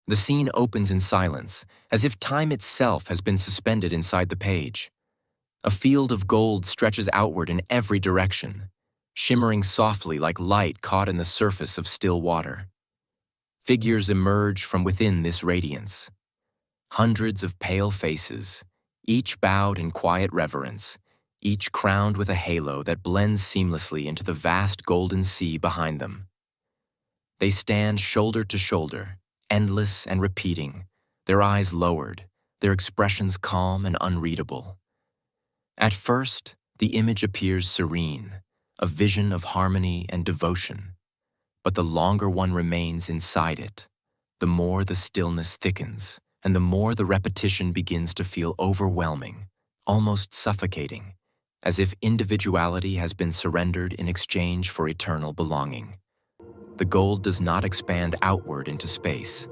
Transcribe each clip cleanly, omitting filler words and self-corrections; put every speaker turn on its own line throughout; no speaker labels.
The scene opens in silence, as if time itself has been suspended inside the page. A field of gold stretches outward in every direction, shimmering softly like light caught in the surface of still water. Figures emerge from within this radiance. Hundreds of pale faces, each bowed in quiet reverence, each crowned with a halo that blends seamlessly into the vast golden sea behind them. They stand shoulder to shoulder, endless and repeating, their eyes lowered, their expressions calm and unreadable. At first, the image appears serene, a vision of harmony and devotion. But the longer one remains inside it, the more the stillness thickens, and the more the repetition begins to feel overwhelming, almost suffocating, as if individuality has been surrendered in exchange for eternal belonging. The gold does not expand outward into space.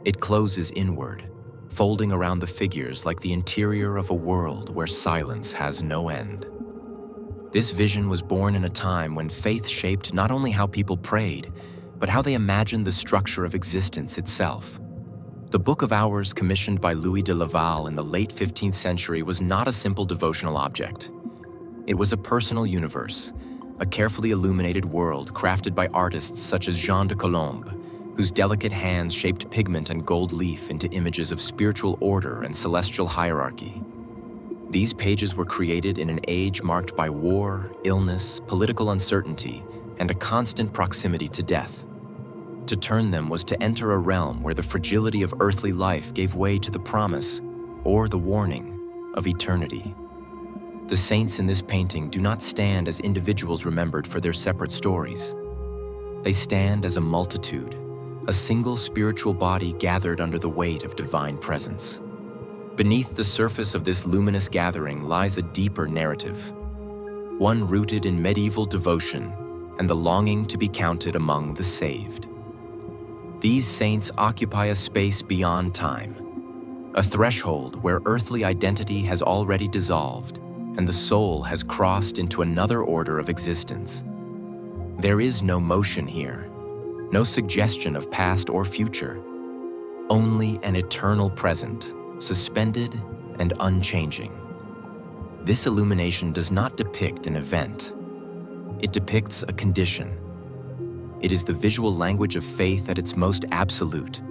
It closes inward, folding around the figures like the interior of a world where silence has no end. This vision was born in a time when faith shaped not only how people prayed, but how they imagined the structure of existence itself. The Book of Hours, commissioned by Louis de Laval in the late 15th century, was not a simple devotional object. It was a personal universe, a carefully illuminated world crafted by artists such as Jean de Colombe, whose delicate hands shaped pigment and gold leaf into images of spiritual order and celestial hierarchy. These pages were created in an age marked by war, illness, political uncertainty, and a constant proximity to death. To turn them was to enter a realm where the fragility of earthly life gave way to the promise, or the warning, of eternity. The saints in this painting do not stand as individuals remembered for their separate stories. They stand as a multitude, a single spiritual body gathered under the weight of divine presence. Beneath the surface of this luminous gathering lies a deeper narrative, one rooted in medieval devotion and the longing to be counted among the saved. These saints occupy a space beyond time, a threshold where earthly identity has already dissolved and the soul has crossed into another order of existence. There is no motion here, no suggestion of past or future, only an eternal present, suspended and unchanging. This illumination does not depict an event. It depicts a condition. It is the visual language of faith at its most absolute,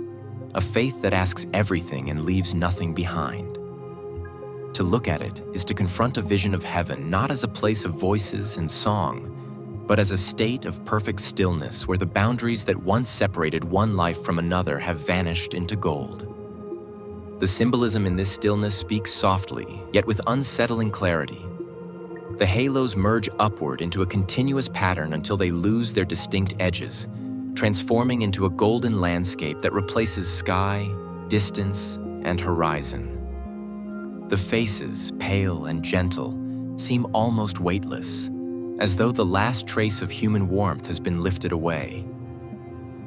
a faith that asks everything and leaves nothing behind. To look at it is to confront a vision of heaven not as a place of voices and song, but as a state of perfect stillness where the boundaries that once separated one life from another have vanished into gold. The symbolism in this stillness speaks softly, yet with unsettling clarity. The halos merge upward into a continuous pattern until they lose their distinct edges, transforming into a golden landscape that replaces sky, distance, and horizon. The faces, pale and gentle, seem almost weightless, as though the last trace of human warmth has been lifted away.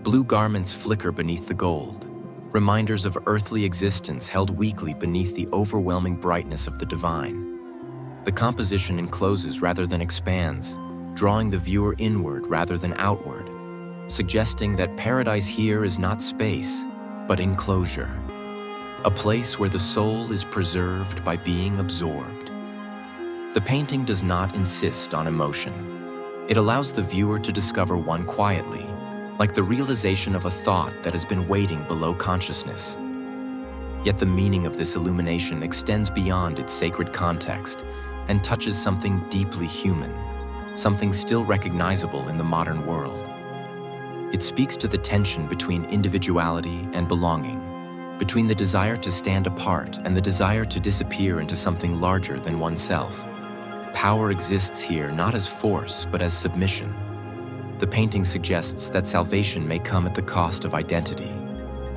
Blue garments flicker beneath the gold, reminders of earthly existence held weakly beneath the overwhelming brightness of the divine. The composition encloses rather than expands, drawing the viewer inward rather than outward, suggesting that paradise here is not space, but enclosure. A place where the soul is preserved by being absorbed. The painting does not insist on emotion. It allows the viewer to discover one quietly, like the realization of a thought that has been waiting below consciousness. Yet the meaning of this illumination extends beyond its sacred context and touches something deeply human, something still recognizable in the modern world. It speaks to the tension between individuality and belonging, between the desire to stand apart and the desire to disappear into something larger than oneself. Power exists here not as force, but as submission. The painting suggests that salvation may come at the cost of identity.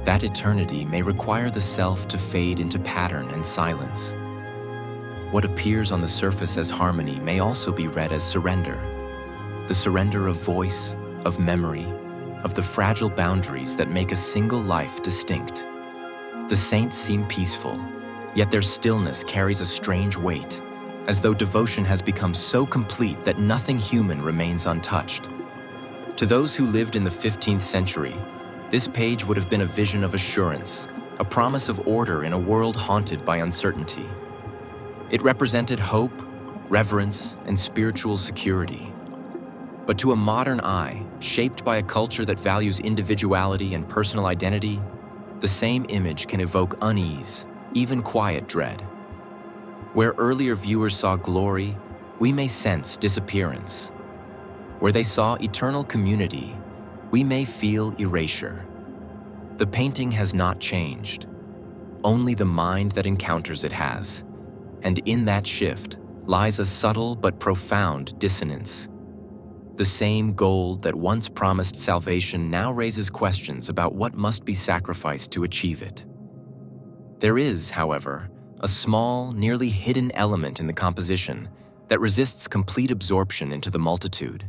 That eternity may require the self to fade into pattern and silence. What appears on the surface as harmony may also be read as surrender. The surrender of voice, of memory, of the fragile boundaries that make a single life distinct. The saints seem peaceful, yet their stillness carries a strange weight, as though devotion has become so complete that nothing human remains untouched. To those who lived in the 15th century, This page would have been a vision of assurance, a promise of order in a world haunted by uncertainty. It represented hope, reverence, and spiritual security. But to a modern eye, shaped by a culture that values individuality and personal identity, the same image can evoke unease, even quiet dread. Where earlier viewers saw glory, we may sense disappearance. Where they saw eternal community, we may feel erasure. The painting has not changed. Only the mind that encounters it has. And in that shift lies a subtle but profound dissonance. The same gold that once promised salvation now raises questions about what must be sacrificed to achieve it. There is, however, a small, nearly hidden element in the composition that resists complete absorption into the multitude.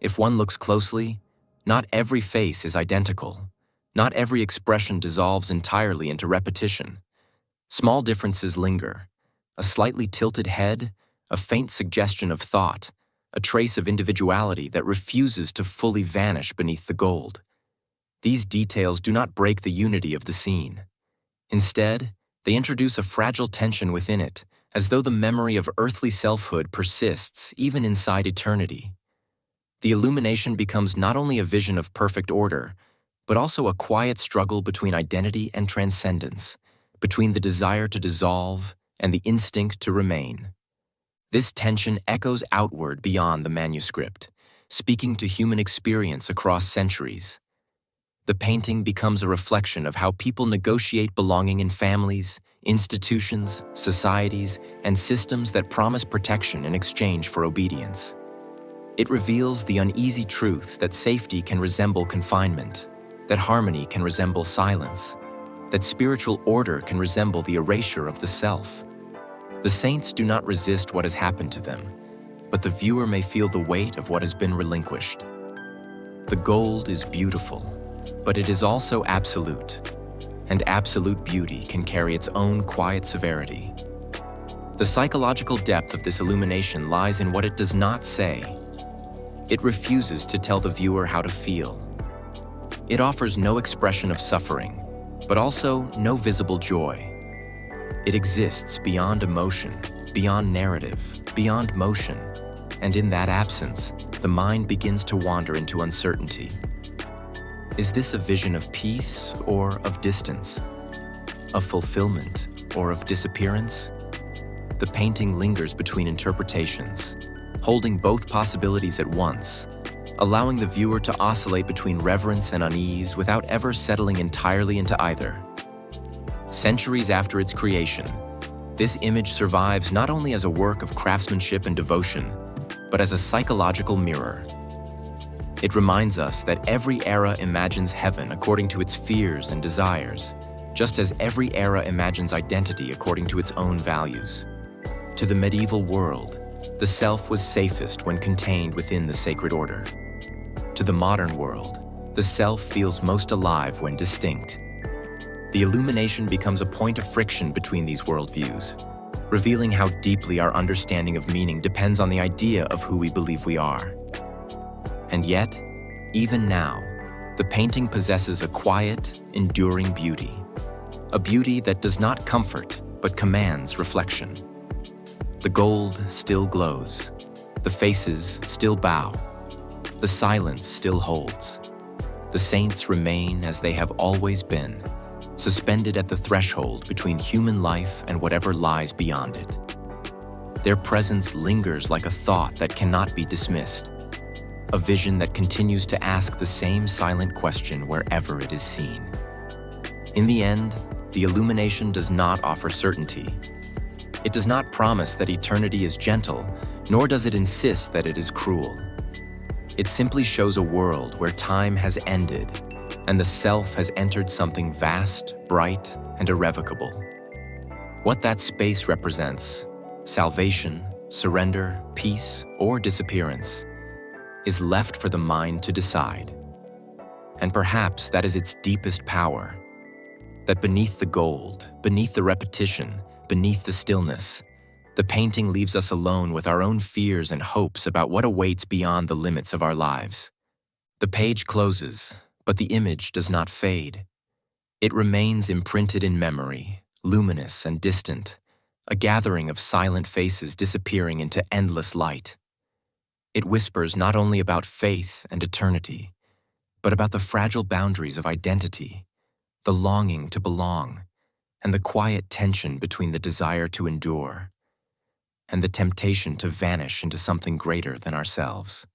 If one looks closely, not every face is identical. Not every expression dissolves entirely into repetition. Small differences linger. A slightly tilted head, a faint suggestion of thought, a trace of individuality that refuses to fully vanish beneath the gold. These details do not break the unity of the scene. Instead, they introduce a fragile tension within it, as though the memory of earthly selfhood persists even inside eternity. The illumination becomes not only a vision of perfect order, but also a quiet struggle between identity and transcendence, between the desire to dissolve and the instinct to remain. This tension echoes outward beyond the manuscript, speaking to human experience across centuries. The painting becomes a reflection of how people negotiate belonging in families, institutions, societies, and systems that promise protection in exchange for obedience. It reveals the uneasy truth that safety can resemble confinement, that harmony can resemble silence, that spiritual order can resemble the erasure of the self. The saints do not resist what has happened to them, but the viewer may feel the weight of what has been relinquished. The gold is beautiful, but it is also absolute, and absolute beauty can carry its own quiet severity. The psychological depth of this illumination lies in what it does not say. It refuses to tell the viewer how to feel. It offers no expression of suffering, but also no visible joy. It exists beyond emotion, beyond narrative, beyond motion, and in that absence, the mind begins to wander into uncertainty. Is this a vision of peace or of distance? Of fulfillment or of disappearance? The painting lingers between interpretations, holding both possibilities at once, allowing the viewer to oscillate between reverence and unease without ever settling entirely into either. Centuries after its creation, this image survives not only as a work of craftsmanship and devotion, but as a psychological mirror. It reminds us that every era imagines heaven according to its fears and desires, just as every era imagines identity according to its own values. To the medieval world, the self was safest when contained within the sacred order. To the modern world, the self feels most alive when distinct. The illumination becomes a point of friction between these worldviews, revealing how deeply our understanding of meaning depends on the idea of who we believe we are. And yet, even now, the painting possesses a quiet, enduring beauty, a beauty that does not comfort but commands reflection. The gold still glows, the faces still bow, the silence still holds. The saints remain as they have always been, suspended at the threshold between human life and whatever lies beyond it. Their presence lingers like a thought that cannot be dismissed, a vision that continues to ask the same silent question wherever it is seen. In the end, the illumination does not offer certainty. It does not promise that eternity is gentle, nor does it insist that it is cruel. It simply shows a world where time has ended and the self has entered something vast, bright, and irrevocable. What that space represents, salvation, surrender, peace, or disappearance, is left for the mind to decide. And perhaps that is its deepest power, that beneath the gold, beneath the repetition, beneath the stillness, the painting leaves us alone with our own fears and hopes about what awaits beyond the limits of our lives. The page closes, But the image does not fade. It remains imprinted in memory, luminous and distant, a gathering of silent faces disappearing into endless light. It whispers not only about faith and eternity, but about the fragile boundaries of identity, the longing to belong, and the quiet tension between the desire to endure and the temptation to vanish into something greater than ourselves.